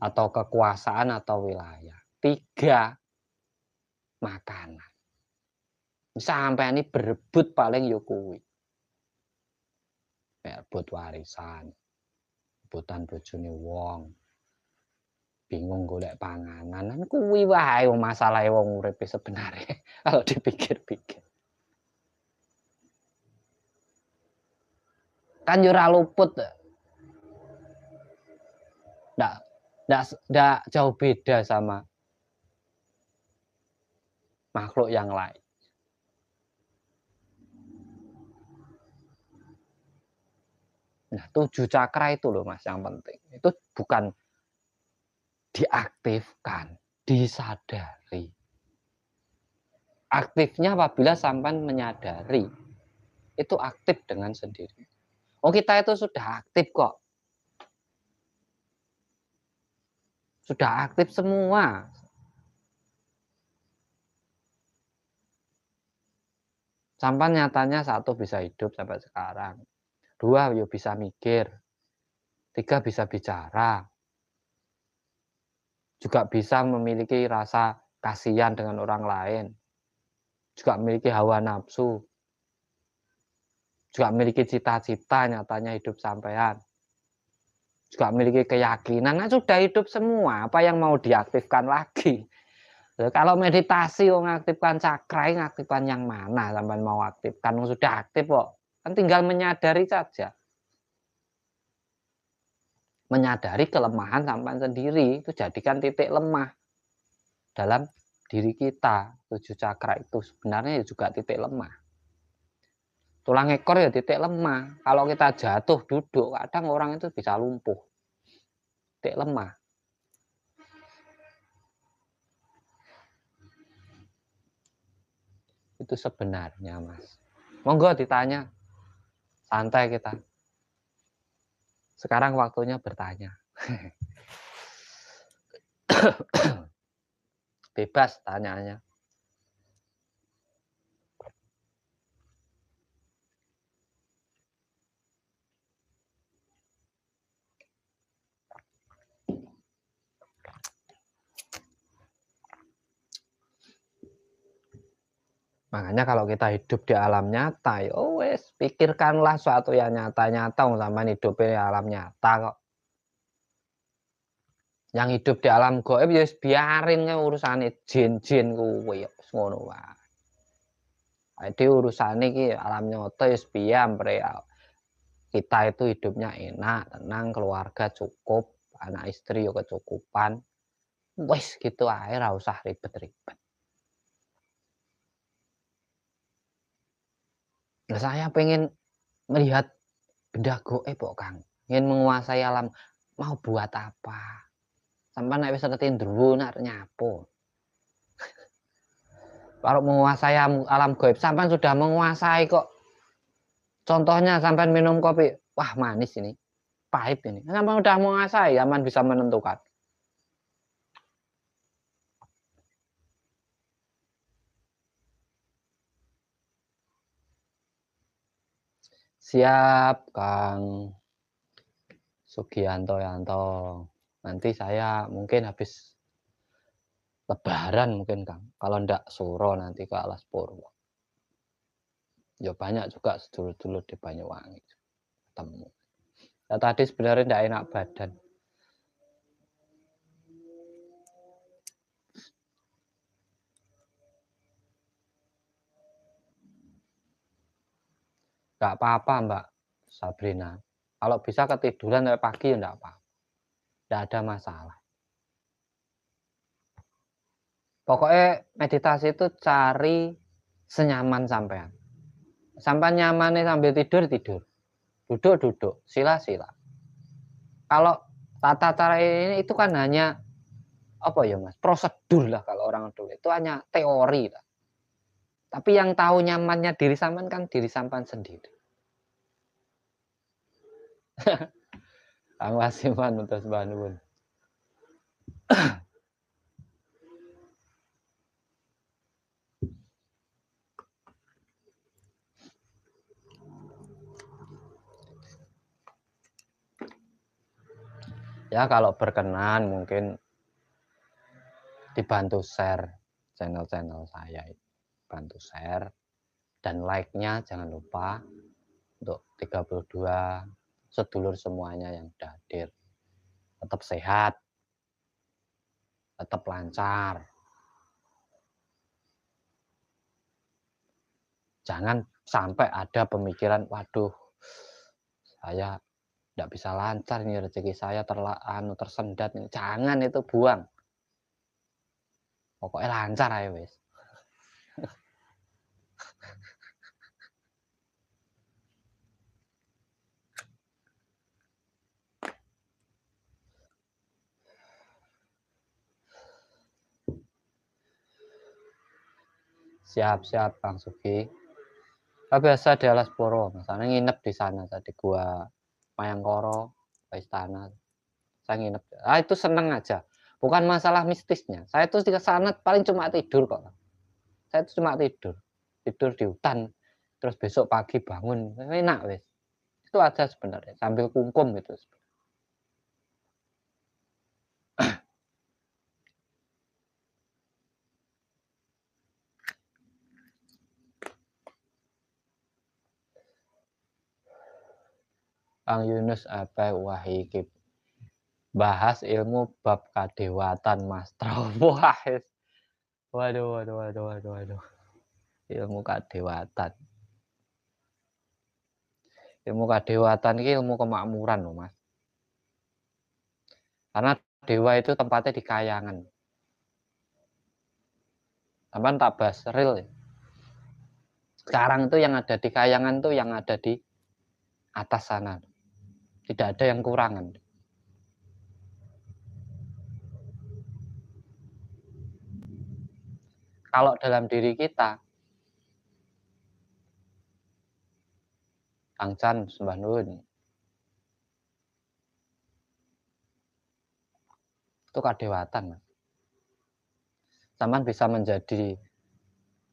atau kekuasaan atau wilayah. 3, makanan. Sampai ini berebut paling yo kuwi. Berebut warisan, rebutan bojone wong, bingung golek panganan, kuwi wae masalahe wong urip sebenarnya kalau dipikir-pikir. Kan yo ora luput. Ndak jauh beda sama makhluk yang lain. Nah, 7 cakra itu loh Mas yang penting. Itu bukan diaktifkan, disadari. Aktifnya apabila sampean menyadari. Itu aktif dengan sendiri. Oh, kita itu sudah aktif kok. Sudah aktif semua. Sampai nyatanya 1 bisa hidup sampai sekarang. 2 ya bisa mikir. 3 bisa bicara. Juga bisa memiliki rasa kasihan dengan orang lain. Juga memiliki hawa nafsu. Juga memiliki cita-cita nyatanya hidup sampean. Juga memiliki keyakinan. Nah, sudah hidup semua. Apa yang mau diaktifkan lagi? Kalau meditasi mengaktifkan cakra, mengaktifkan yang mana sampean mau aktifkan? Sudah aktif kok. Kan tinggal menyadari saja. Menyadari kelemahan sampean sendiri, itu jadikan titik lemah dalam diri kita. 7 cakra itu sebenarnya juga titik lemah. Tulang ekor ya titik lemah. Kalau kita jatuh duduk, kadang orang itu bisa lumpuh. Titik lemah. Itu sebenarnya Mas. Monggo ditanya. Santai kita. Sekarang waktunya bertanya. Bebas tanyanya. Makanya kalau kita hidup di alam nyata, ya wes pikirkanlah suatu yang nyata-nyata, sama hidup di alam nyata kok. Yang hidup di alam gaib ya biarin urusane jin-jin kuwi ya ngono wae. Jadi urusane iki alam nyata ya biampre. Kita itu hidupnya enak, tenang, keluarga cukup, anak istri ya kecukupan. Wes gitu ae, ora usah ribet-ribet. Nah, saya pengen melihat benda gaib kok Kang. Ingin menguasai alam, mau buat apa? Sampai nek wis ngerti ndruwo nek nyapu. Kalau menguasai alam gaib, sampai sudah menguasai kok. Contohnya sampai minum kopi, wah manis ini, pahit ini. Sampai udah menguasai, sampai bisa menentukan. Siap, Kang Sugianto Yanto. Nanti saya mungkin habis Lebaran mungkin Kang. Kalau ndak Suro nanti ke Alas Purwo. Ya banyak juga sedulur-sedulur di Banyuwangi ketemu. Ya, tadi sebenarnya ndak enak badan. Nggak apa-apa Mbak Sabrina. Kalau bisa ketiduran sampai pagi ya nggak apa-apa. Nggak ada masalah. Pokoknya meditasi itu cari senyaman sampean. Sampai nyamannya sambil tidur, tidur. Duduk, duduk. Sila, sila. Kalau tata cara ini itu kan hanya apa ya Mas? Prosedur lah kalau orang dulu. Itu hanya teori lah. Tapi yang tahu nyamannya diri sampean kan diri sampean sendiri. Angwasiman untuk sebanun. Ya kalau berkenan mungkin dibantu share channel-channel saya. Bantu share dan like-nya jangan lupa untuk 32 sedulur semuanya yang sudah hadir. Tetap sehat, tetap lancar. Jangan sampai ada pemikiran, waduh, saya tidak bisa lancar nih, rezeki saya tersendat. Jangan, itu buang. Pokoknya lancar aja wes. Siap-siap Bang Sugi. Saya biasa di Alas Poro, misalnya nginep di sana, di gua Mayangkoro, istana. Saya nginep. Itu seneng aja. Bukan masalah mistisnya. Saya tuh di sana paling cuma tidur kok. Saya tuh cuma tidur. Tidur di hutan. Terus besok pagi bangun. Enak wes. Itu aja sebenarnya. Sambil kungkum gitu. Bang Yunus apa wahikib. Bahas ilmu bab kadewatan Mas Wah, waduh. Ilmu kadewatan. Ilmu kadewatan ini ilmu kemakmuran loh Mas. Karena dewa itu tempatnya di kayangan. Sampai tak bahas real ya. Sekarang itu yang ada di kayangan tuh yang ada di atas sana. Tidak ada yang kurangan. Kalau dalam diri kita, Kang Chan sembah nuwun, itu kadewatan. Sampai bisa menjadi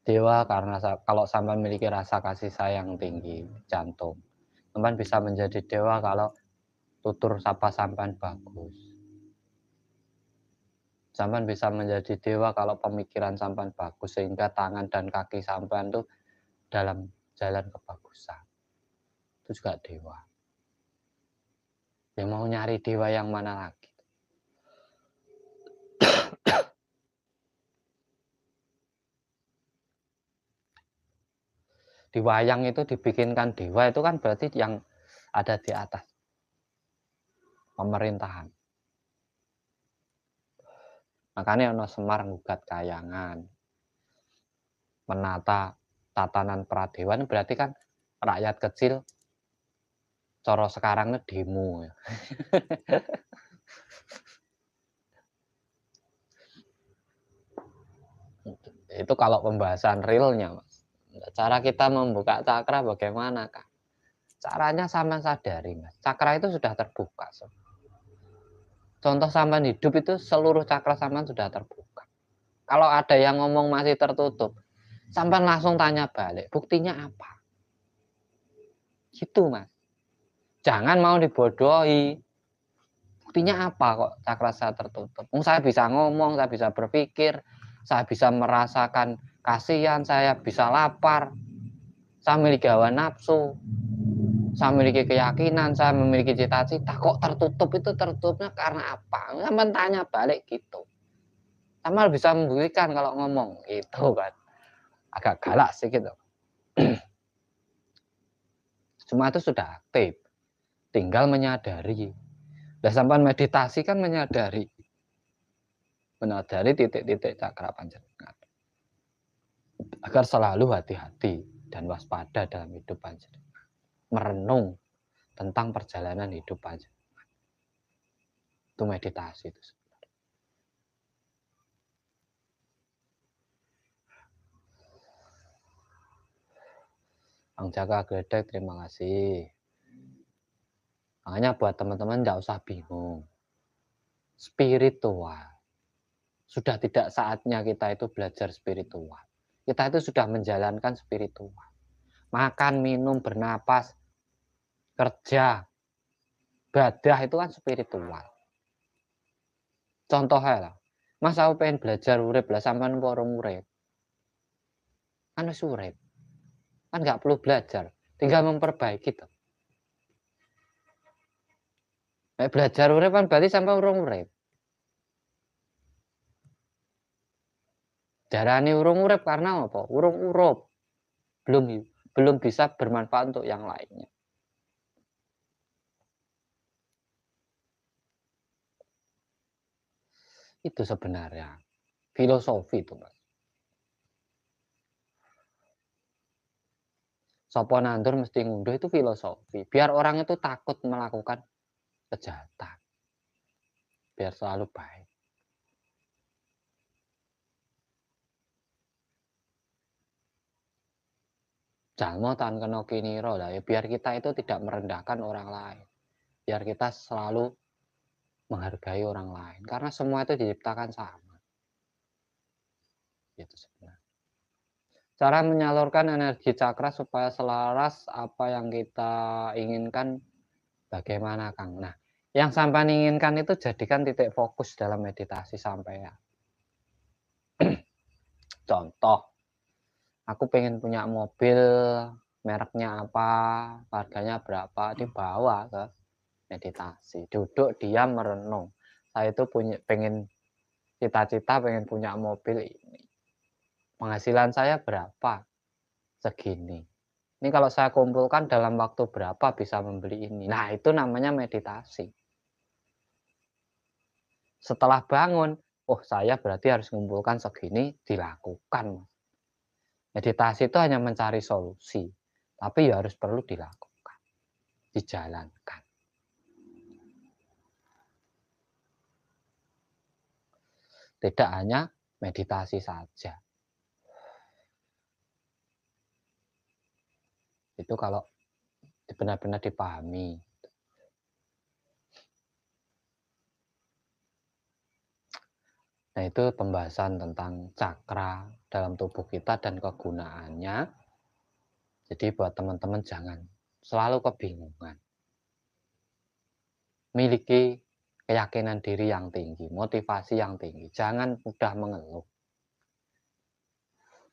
dewa karena kalau sampai memiliki rasa kasih sayang tinggi, jantung. Sampai bisa menjadi dewa kalau tutur sapa sampan bagus. Sampan bisa menjadi dewa kalau pemikiran sampan bagus sehingga tangan dan kaki sampan tuh dalam jalan kebagusan. Itu juga dewa. Ya mau nyari dewa yang mana lagi? Di wayang itu dibikinkan dewa itu kan berarti yang ada di atas pemerintahan. Makanya ono Semar ngugat kayangan, menata tatanan pradewan berarti kan rakyat kecil coro sekarang demo. Itu kalau pembahasan realnya Mas. Cara kita membuka cakra bagaimana Kak? Caranya sama sadari Mas. Cakra itu sudah terbuka. Contoh sampean hidup itu seluruh cakra sampean sudah terbuka. Kalau ada yang ngomong masih tertutup, sampean langsung tanya balik, buktinya apa? Gitu Mas. Jangan mau dibodohi. Buktinya apa kok cakra saya tertutup? Saya bisa ngomong, saya bisa berpikir, saya bisa merasakan kasihan, saya bisa lapar, saya memiliki hawa nafsu, saya memiliki keyakinan, saya memiliki cita-cita. Kok tertutup? Itu tertutupnya karena apa? Sampean tanya balik gitu. Sama bisa membuktikan kalau ngomong gitu kan. Agak galak sih gitu. Semua itu sudah aktif, tinggal menyadari. Nah, sampai meditasi kan menyadari titik-titik cakra panjenengan agar selalu hati-hati dan waspada dalam hidup panjenengan, merenung tentang perjalanan hidup panjenengan. Itu meditasi itu. Bang Jaka Gledek, terima kasih. Makanya buat teman-teman nggak usah bingung. Spiritual. Sudah tidak saatnya kita itu belajar spiritual. Kita itu sudah menjalankan spiritual. Makan, minum, bernapas, kerja, ibadah itu kan spiritual. Contohnya lah, Mas aku pengen belajar urip lah sampean porong urip. Kan wis urip. Kan nggak perlu belajar, tinggal memperbaiki tuh. Belajar urip kan berarti sampai urung urip. Darani urung urip karena apa? Urung urup. Belum bisa bermanfaat untuk yang lainnya. Itu sebenarnya filosofi itu, Mas. Sopo nandur mesti ngunduh itu filosofi. Biar orang itu takut melakukan kejahatan. Biar selalu baik. Jalmo tan kena kiniro lah ya, biar kita itu tidak merendahkan orang lain. Biar kita selalu menghargai orang lain. Karena semua itu diciptakan sama. Itu sebenarnya. Cara menyalurkan energi cakra supaya selaras apa yang kita inginkan bagaimana, Kang? Nah, yang sampai inginkan itu jadikan titik fokus dalam meditasi sampai ya. Contoh, aku pengen punya mobil, mereknya apa, harganya berapa, dibawa ke meditasi. Duduk, diam, merenung. Saya itu pengen cita-cita pengen punya mobil ini. Penghasilan saya berapa? Segini. Ini kalau saya kumpulkan dalam waktu berapa bisa membeli ini. Nah, itu namanya meditasi. Setelah bangun, oh saya berarti harus mengumpulkan segini, dilakukan. Meditasi itu hanya mencari solusi, tapi ya harus perlu dilakukan, dijalankan. Tidak hanya meditasi saja. Itu kalau benar-benar dipahami. Nah, itu pembahasan tentang cakra dalam tubuh kita dan kegunaannya. Jadi buat teman-teman jangan selalu kebingungan. Miliki keyakinan diri yang tinggi, motivasi yang tinggi. Jangan mudah mengeluh.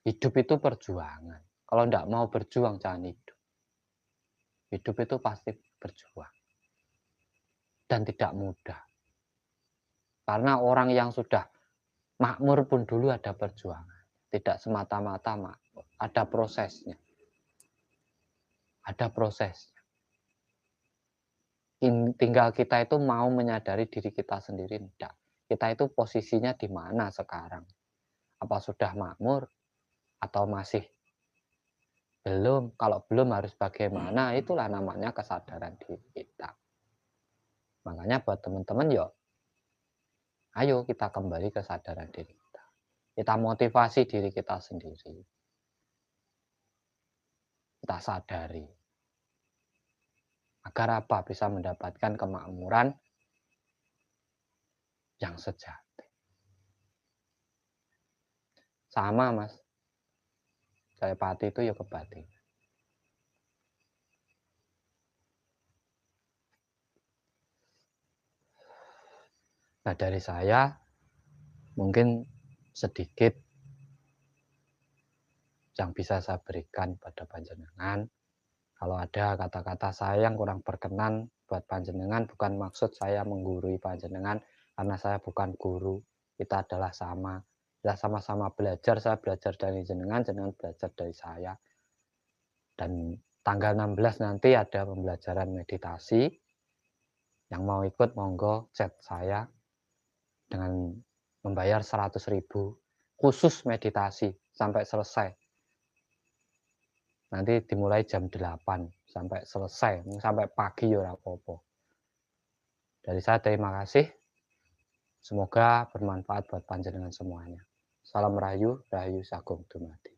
Hidup itu perjuangan. Kalau tidak mau berjuang, jangan hidup. Hidup itu pasti berjuang. Dan tidak mudah. Karena orang yang sudah makmur pun dulu ada perjuangan. Tidak semata-mata makmur. Ada prosesnya. Ada prosesnya. Tinggal kita itu mau menyadari diri kita sendiri. Tidak. Kita itu posisinya di mana sekarang? Apa sudah makmur? Atau masih belum? Kalau belum harus bagaimana? Itulah namanya kesadaran diri kita. Makanya buat teman-teman yuk, ayo kita kembali ke kesadaran diri kita. Kita motivasi diri kita sendiri. Kita sadari. Agar apa? Bisa mendapatkan kemakmuran yang sejati. Sama, Mas. Saya pati itu ya kebati. Nah, dari saya mungkin sedikit yang bisa saya berikan pada panjenengan. Kalau ada kata-kata saya yang kurang berkenan buat panjenengan, bukan maksud saya menggurui panjenengan, karena saya bukan guru. Kita adalah sama. Kita sama-sama belajar. Saya belajar dari jenengan, jenengan belajar dari saya. Dan tanggal 16 nanti ada pembelajaran meditasi. Yang mau ikut monggo chat saya dengan membayar 100.000 khusus meditasi sampai selesai. Nanti dimulai jam 8 sampai selesai, sampai pagi ya ora apa-apa. Dari saya terima kasih. Semoga bermanfaat buat panjenengan semuanya. Salam Rahayu, Rahayu Sagung Dumadi.